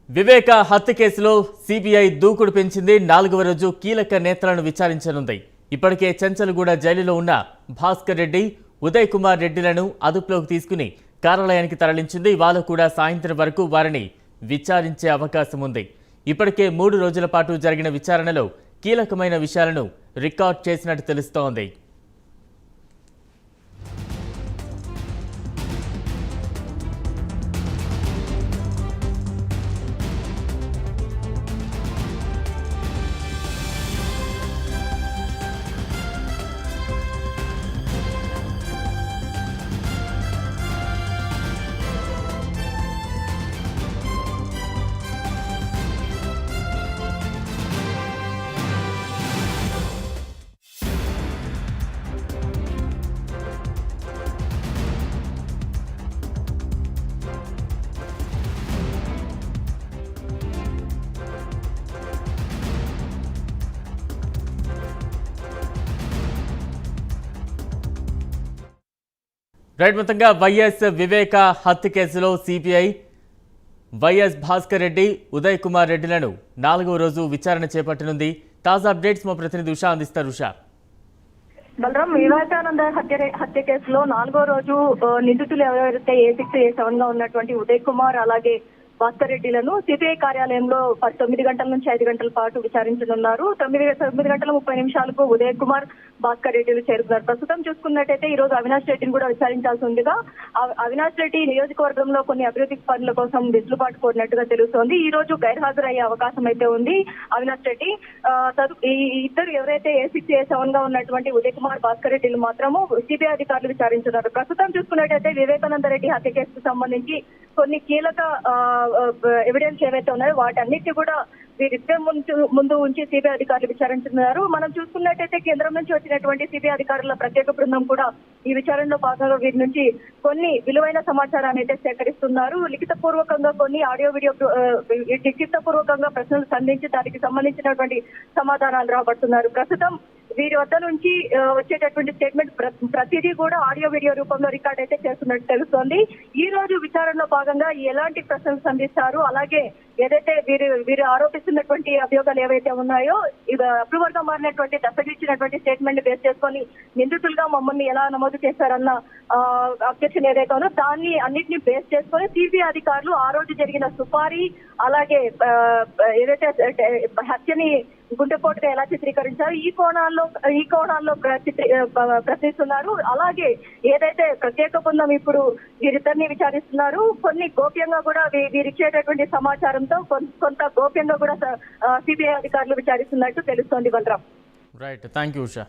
వివేక హత్య కేసులో సిబిఐ దూకుడు పెంచింది. 4వ రోజు కీలక నేతలను విచారించనుంది. ఇప్పటికే చెంచల్గూడ జైలులో ఉన్న భాస్కర్ రెడ్డి, ఉదయ్ కుమార్ రెడ్డిలను అదుపులోకి తీసుకుని కార్యాలయానికి తరలించింది. ఇవాళ కూడా సాయంత్రం వరకు వారిని విచారించే అవకాశం ఉంది. ఇప్పటికే 3 రోజుల పాటు జరిగిన విచారణలో కీలకమైన విషయాలను రికార్డ్ చేసినట్టు తెలుస్తోంది. మొత్తంగా వైఎస్ వివేక హత్య కేసులో సిబిఐ వైఎస్ భాస్కర్ రెడ్డి, ఉదయ్ కుమార్ రెడ్డిలను 4వ రోజు విచారణ చేపట్టనుంది. తాజా అప్డేట్స్ మా ప్రతినిధి ఉషా అందిస్తారు. ఉషా, బలరాం, వివేకానంద హత్య కేసులో 4వ రోజు నిందితులు ఎవరైతే A6, A7 గా ఉన్నటువంటి ఉదయ్ కుమార్ అలాగే భాస్కర్ రెడ్డిలను సిబిఐ కార్యాలయంలో 9 గంటల నుంచి 5 గంటల పాటు విచారించనున్నారు. 9 గంటల 30 నిమిషాలకు ఉదయ్ కుమార్, భాస్కర్ రెడ్డిలు చేరుతున్నారు. ప్రస్తుతం చూసుకున్నట్టయితే ఈ రోజు అవినాష్ రెడ్డిని కూడా విచారించాల్సి ఉందిగా. అవినాష్ రెడ్డి నియోజకవర్గంలో కొన్ని అభివృద్ధి పనుల కోసం వెసులుబాటు కోరినట్టుగా తెలుస్తోంది. ఈ రోజు గైర్హాజరయ్యే అవకాశం అయితే ఉంది అవినాష్ రెడ్డి. ఈ ఇద్దరు ఎవరైతే A6, A7 గా ఉన్నటువంటి ఉదయ్ కుమార్, భాస్కర్ రెడ్డిలు మాత్రము సిబిఐ అధికారులు విచారించున్నారు. ప్రస్తుతం చూసుకున్నట్టయితే వివేకానంద రెడ్డి హత్య కేసుకు సంబంధించి కొన్ని కీలక ఎవిడెన్స్ ఏవైతే ఉన్నాయో వాటన్నిటి కూడా వీరిద్దరి ముందు ఉంచి సిబిఐ అధికారులు విచారించున్నారు. మనం చూసుకున్నట్టయితే కేంద్రం నుంచి వచ్చినటువంటి సిబిఐ అధికారుల ప్రత్యేక బృందం కూడా ఈ విచారణలో భాగంగా వీరి నుంచి కొన్ని విలువైన సమాచారాన్ని అయితే సేకరిస్తున్నారు. లిఖితపూర్వకంగా కొన్ని ఆడియో వీడియో లిఖితపూర్వకంగా ప్రశ్నలు సంధించి దానికి సంబంధించినటువంటి సమాధానాలు రాబడుతున్నారు. ప్రస్తుతం వీరి వద్ద నుంచి వచ్చేటటువంటి స్టేట్మెంట్ ప్రతిదీ కూడా ఆడియో వీడియో రూపంలో రికార్డ్ అయితే చేస్తున్నట్టు తెలుస్తోంది. ఈ రోజు విచారణలో భాగంగా ఎలాంటి ప్రశ్నలు సంధిస్తారు, అలాగే ఏదైతే వీరు ఆరోపిస్తున్నటువంటి అభియోగాలు ఏవైతే ఉన్నాయో అప్రూవర్ గా మారినటువంటి దశగిచ్చినటువంటి స్టేట్మెంట్ బేస్ చేసుకొని నిందితులుగా మమ్మల్ని ఎలా నమోదు చేశారన్న అబ్జెక్షన్ ఏదైతే ఉందో దాన్ని అన్నింటినీ బేస్ చేసుకొని సిబిఐ అధికారులు ఆ రోజు జరిగిన సుపారీ, అలాగే ఏదైతే హత్యని గుండెపోటుగా ఎలా చిత్రీకరించారు ఈ కోణాల్లో ప్రశ్నిస్తున్నారు. అలాగే ఏదైతే ప్రత్యేక బృందం ఇప్పుడు వీరిద్దరిని విచారిస్తున్నారు, కొన్ని గోప్యంగా కూడా వీరిచ్చేటటువంటి సమాచారంతో కొంత గోప్యంగా కూడా సిబిఐ అధికారులు విచారిస్తున్నట్టు తెలుస్తోంది. Balram, right, thank you Usha.